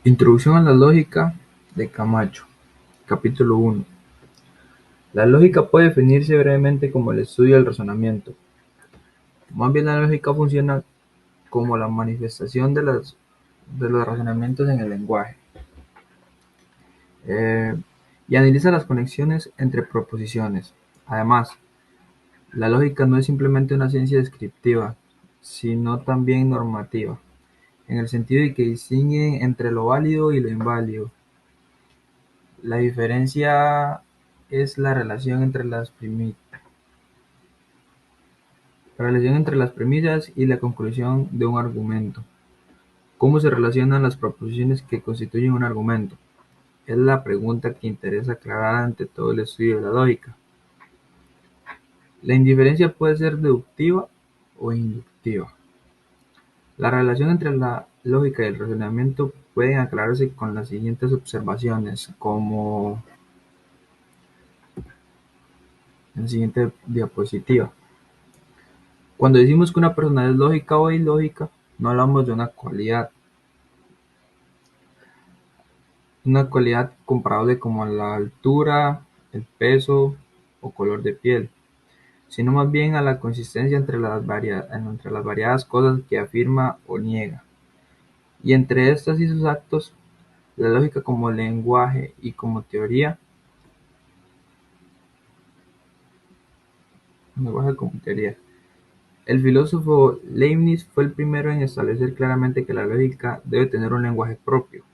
Introducción a la lógica de Camacho. Capítulo 1. La lógica puede definirse brevemente como el estudio del razonamiento. Más bien la lógica funciona como la manifestación de los razonamientos en el lenguaje, eh, y analiza las conexiones entre proposiciones. Además, la lógica no es simplemente una ciencia descriptiva, sino también normativa, en el sentido de que distingue entre lo válido y lo inválido. La diferencia es la relación entre las premisas y la conclusión de un argumento. ¿Cómo se relacionan las proposiciones que constituyen un argumento? Es la pregunta que interesa aclarar ante todo el estudio de la lógica. La inferencia puede ser deductiva o inductiva. La relación entre la lógica y el razonamiento pueden aclararse con las siguientes observaciones, como en la siguiente diapositiva. Cuando decimos que una persona es lógica o ilógica, no hablamos de una cualidad comparable como la altura, el peso o color de piel, sino más bien a la consistencia entre las variadas cosas que afirma o niega. Y entre estas y sus actos, la lógica como lenguaje y como teoría. El filósofo Leibniz fue el primero en establecer claramente que la lógica debe tener un lenguaje propio,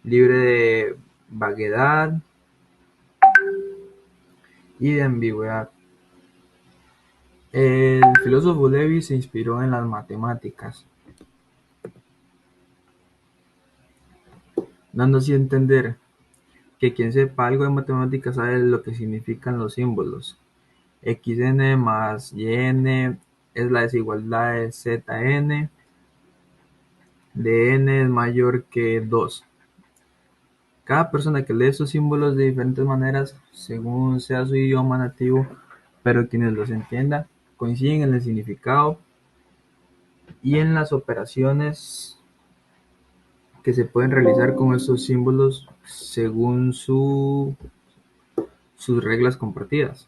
libre de vaguedad y de ambigüedad. El filósofo Leibniz se inspiró en las matemáticas, dando así a entender que quien sepa algo de matemáticas sabe lo que significan los símbolos. Xn más yn es la desigualdad de Zn de n es mayor que 2. Cada persona que lee estos símbolos de diferentes maneras, según sea su idioma nativo, pero quienes los entiendan, coinciden en el significado y en las operaciones que se pueden realizar con estos símbolos según sus reglas compartidas.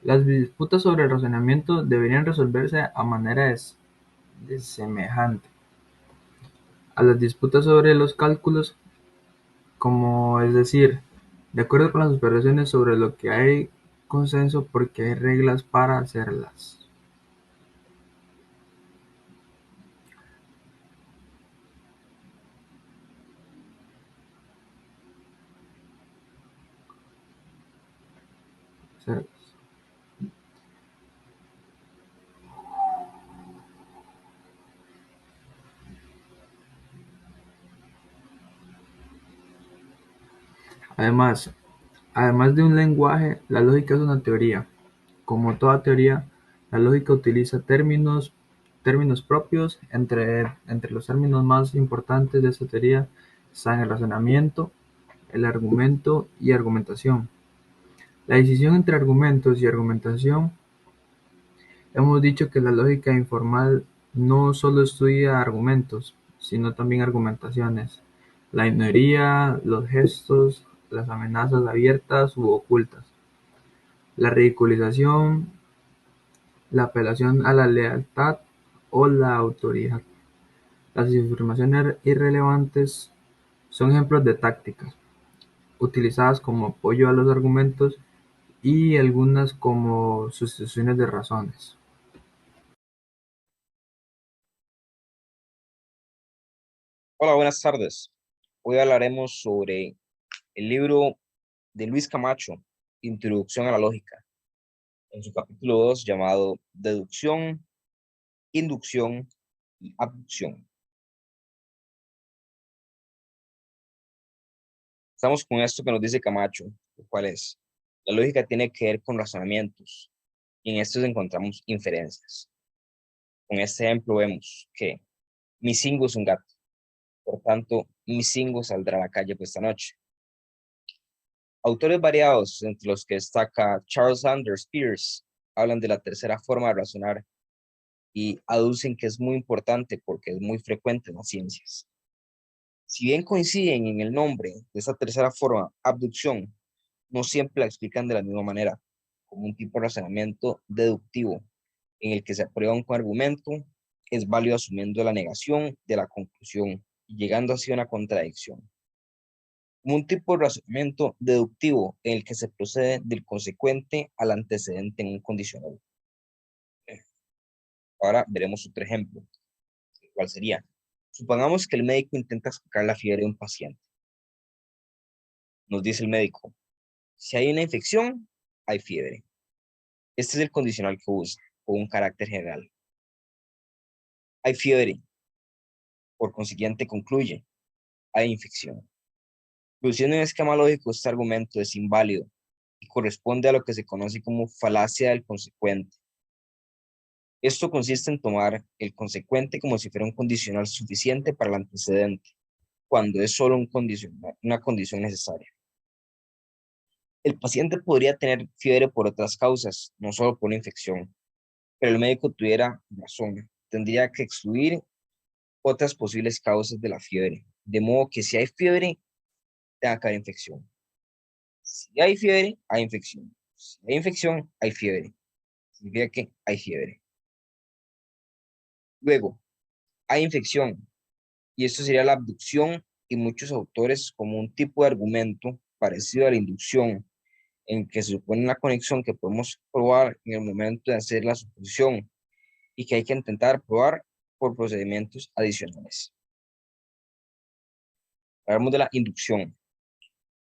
Las disputas sobre el razonamiento deberían resolverse a manera de semejante a las disputas sobre los cálculos, como es decir, de acuerdo con las observaciones sobre lo que hay consenso porque hay reglas para hacerlas. Además, además de un lenguaje, la lógica es una teoría. Como toda teoría, la lógica utiliza términos propios. Entre los términos más importantes de esta teoría están el razonamiento, el argumento y argumentación. La distinción entre argumentos y argumentación. Hemos dicho que la lógica informal no solo estudia argumentos, sino también argumentaciones, la minoría, los gestos, las amenazas abiertas u ocultas, la ridiculización, la apelación a la lealtad o la autoridad. Las afirmaciones irrelevantes son ejemplos de tácticas, utilizadas como apoyo a los argumentos y algunas como sustituciones de razones. Hola, buenas tardes. Hoy hablaremos sobre el libro de Luis Camacho, Introducción a la Lógica, en su capítulo 2 llamado Deducción, Inducción y Abducción. Estamos con esto que nos dice Camacho, lo cual es, la lógica tiene que ver con razonamientos, y en estos encontramos inferencias. Con este ejemplo vemos que mi Singo es un gato, por tanto, mi Singo saldrá a la calle esta noche. Autores variados, entre los que destaca Charles Sanders Peirce, hablan de la tercera forma de razonar y aducen que es muy importante porque es muy frecuente en las ciencias. Si bien coinciden en el nombre de esta tercera forma, abducción, no siempre la explican de la misma manera, como un tipo de razonamiento deductivo, en el que se aprueba un argumento, es válido asumiendo la negación de la conclusión y llegando así a una contradicción. Como un tipo de razonamiento deductivo en el que se procede del consecuente al antecedente en un condicional. Ahora veremos otro ejemplo. ¿Cuál sería? Supongamos que el médico intenta explicar la fiebre de un paciente. Nos dice el médico, si hay una infección, hay fiebre. Este es el condicional que usa, con un carácter general. Hay fiebre, por consiguiente concluye, hay infección. Inclusive en un esquema lógico, este argumento es inválido y corresponde a lo que se conoce como falacia del consecuente. Esto consiste en tomar el consecuente como si fuera un condicional suficiente para el antecedente, cuando es solo una condición necesaria. El paciente podría tener fiebre por otras causas, no solo por una infección, pero el médico tuviera razón, tendría que excluir otras posibles causas de la fiebre, de modo que si hay fiebre, tenga que haber infección. Si hay fiebre, hay infección. Si hay infección, hay fiebre. Significa que hay fiebre. Luego, hay infección, y esto sería la abducción, y muchos autores como un tipo de argumento parecido a la inducción, en que se supone una conexión que podemos probar en el momento de hacer la suposición y que hay que intentar probar por procedimientos adicionales. Hablamos de la inducción,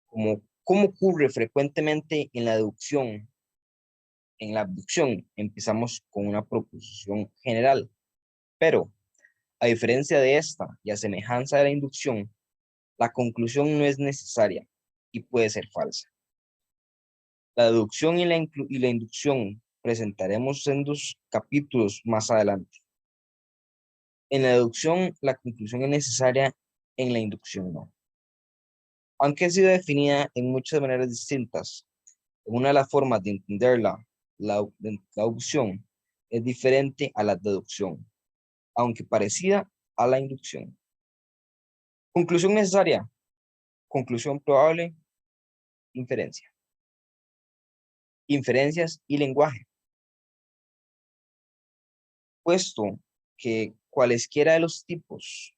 como ocurre frecuentemente en la deducción. En la abducción empezamos con una proposición general, pero a diferencia de esta y a semejanza de la inducción, la conclusión no es necesaria y puede ser falsa. La deducción y la inducción presentaremos en dos capítulos más adelante. En la deducción, la conclusión es necesaria, en la inducción no. Aunque ha sido definida en muchas maneras distintas, una de las formas de entenderla, la deducción, es diferente a la deducción, aunque parecida a la inducción. Conclusión necesaria, conclusión probable, inferencia. Inferencias y lenguaje. Puesto que cualquiera de los tipos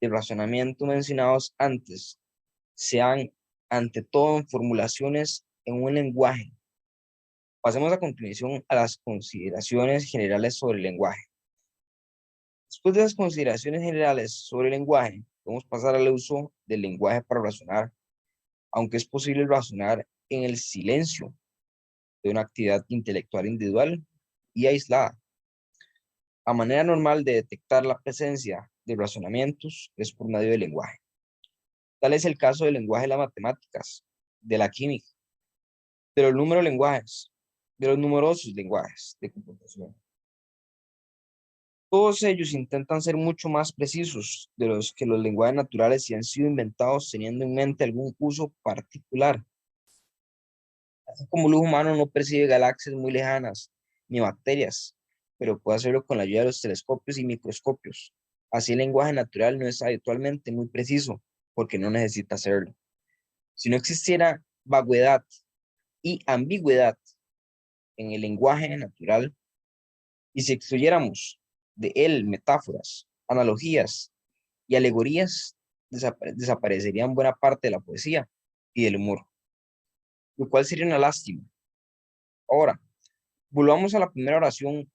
de razonamiento mencionados antes sean ante todo en formulaciones en un lenguaje. Pasemos a continuación a las consideraciones generales sobre el lenguaje. Después de las consideraciones generales sobre el lenguaje, podemos pasar al uso del lenguaje para razonar, aunque es posible razonar en el silencio de una actividad intelectual individual y aislada. La manera normal de detectar la presencia de razonamientos es por medio del lenguaje. Tal es el caso del lenguaje de las matemáticas, de la química, de los números lenguajes, de los numerosos lenguajes de computación. Todos ellos intentan ser mucho más precisos de los que los lenguajes naturales y han sido inventados teniendo en mente algún uso particular. Así como el ojo humano no percibe galaxias muy lejanas ni bacterias, pero puede hacerlo con la ayuda de los telescopios y microscopios. Así el lenguaje natural no es habitualmente muy preciso porque no necesita hacerlo. Si no existiera vaguedad y ambigüedad en el lenguaje natural y si excluyéramos de él metáforas, analogías y alegorías, desaparecerían buena parte de la poesía y del humor, lo cual sería una lástima. Ahora, volvamos a la primera oración,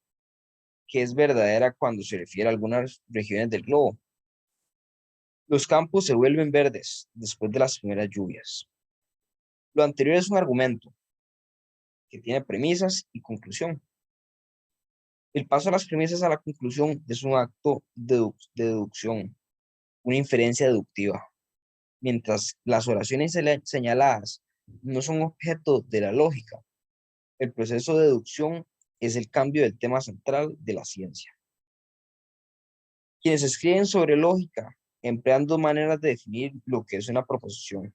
que es verdadera cuando se refiere a algunas regiones del globo. Los campos se vuelven verdes después de las primeras lluvias. Lo anterior es un argumento que tiene premisas y conclusión. El paso a las premisas a la conclusión es un acto de deducción, una inferencia deductiva, mientras las oraciones señaladas no son objeto de la lógica. El proceso de deducción es el cambio del tema central de la ciencia. Quienes escriben sobre lógica empleando maneras de definir lo que es una proposición.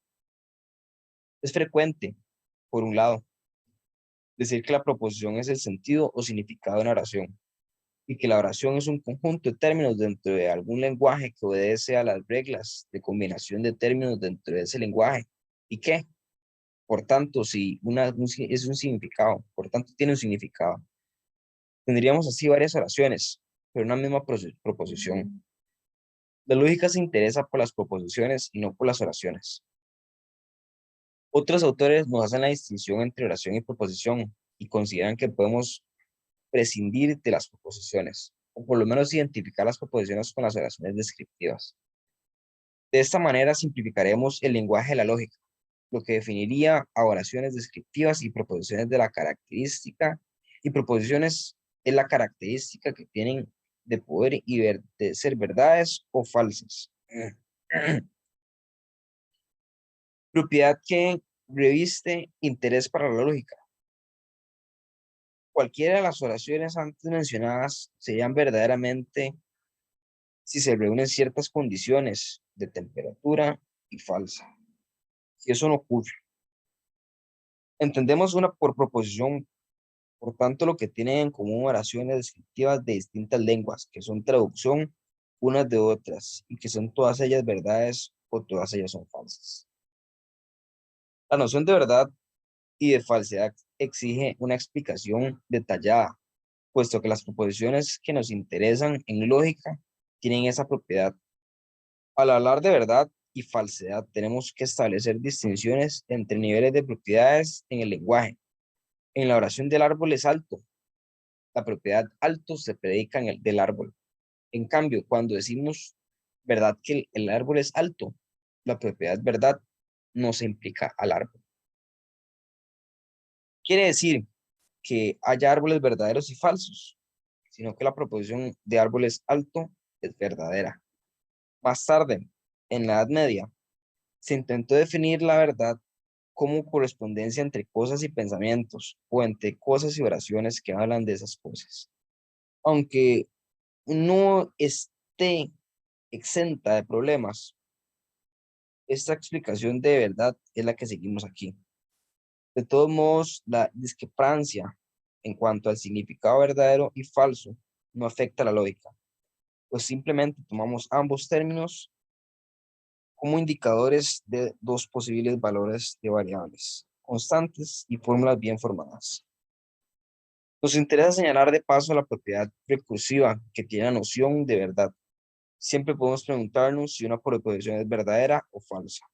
Es frecuente, por un lado, decir que la proposición es el sentido o significado de una oración y que la oración es un conjunto de términos dentro de algún lenguaje que obedece a las reglas de combinación de términos dentro de ese lenguaje y que, por tanto, si es un significado, por tanto tiene un significado. Tendríamos así varias oraciones, pero una misma proposición. La lógica se interesa por las proposiciones y no por las oraciones. Otros autores nos hacen la distinción entre oración y proposición y consideran que podemos prescindir de las proposiciones, o por lo menos identificar las proposiciones con las oraciones descriptivas. De esta manera simplificaremos el lenguaje de la lógica, lo que definiría a oraciones descriptivas y proposiciones de la característica, y proposiciones es la característica que tienen de poder y de ser verdades o falsas. Propiedad que reviste interés para la lógica. Cualquiera de las oraciones antes mencionadas serían verdaderamente si se reúnen ciertas condiciones de temperatura y falsa. Si eso no ocurre, entendemos una por proposición, por tanto, lo que tienen en común oraciones descriptivas de distintas lenguas, que son traducción unas de otras, y que son todas ellas verdades o todas ellas son falsas. La noción de verdad y de falsedad exige una explicación detallada, puesto que las proposiciones que nos interesan en lógica tienen esa propiedad. Al hablar de verdad y falsedad, tenemos que establecer distinciones entre niveles de propiedades en el lenguaje. En la oración del árbol es alto, la propiedad alto se predica en el del árbol. En cambio, cuando decimos verdad que el árbol es alto, la propiedad verdad no se implica al árbol. Quiere decir que haya árboles verdaderos y falsos, sino que la proposición de árboles alto es verdadera. Más tarde, en la Edad Media, se intentó definir la verdad como correspondencia entre cosas y pensamientos, o entre cosas y oraciones que hablan de esas cosas. Aunque no esté exenta de problemas, esta explicación de verdad es la que seguimos aquí. De todos modos, la discrepancia en cuanto al significado verdadero y falso no afecta la lógica, pues simplemente tomamos ambos términos como indicadores de dos posibles valores de variables constantes y fórmulas bien formadas. Nos interesa señalar de paso la propiedad recursiva que tiene la noción de verdad. Siempre podemos preguntarnos si una proposición es verdadera o falsa,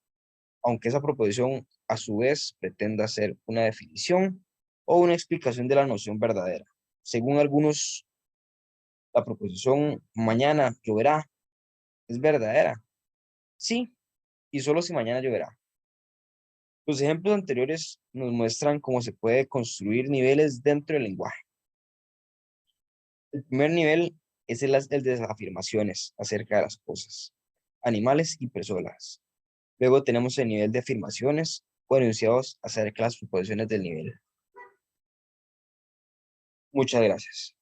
aunque esa proposición a su vez pretenda ser una definición o una explicación de la noción verdadera. Según algunos, la proposición mañana lloverá es verdadera. Sí, y solo si mañana lloverá. Los ejemplos anteriores nos muestran cómo se puede construir niveles dentro del lenguaje. El primer nivel es el de las afirmaciones acerca de las cosas, animales y personas. Luego tenemos el nivel de afirmaciones o enunciados acerca de las proposiciones del nivel. Muchas gracias.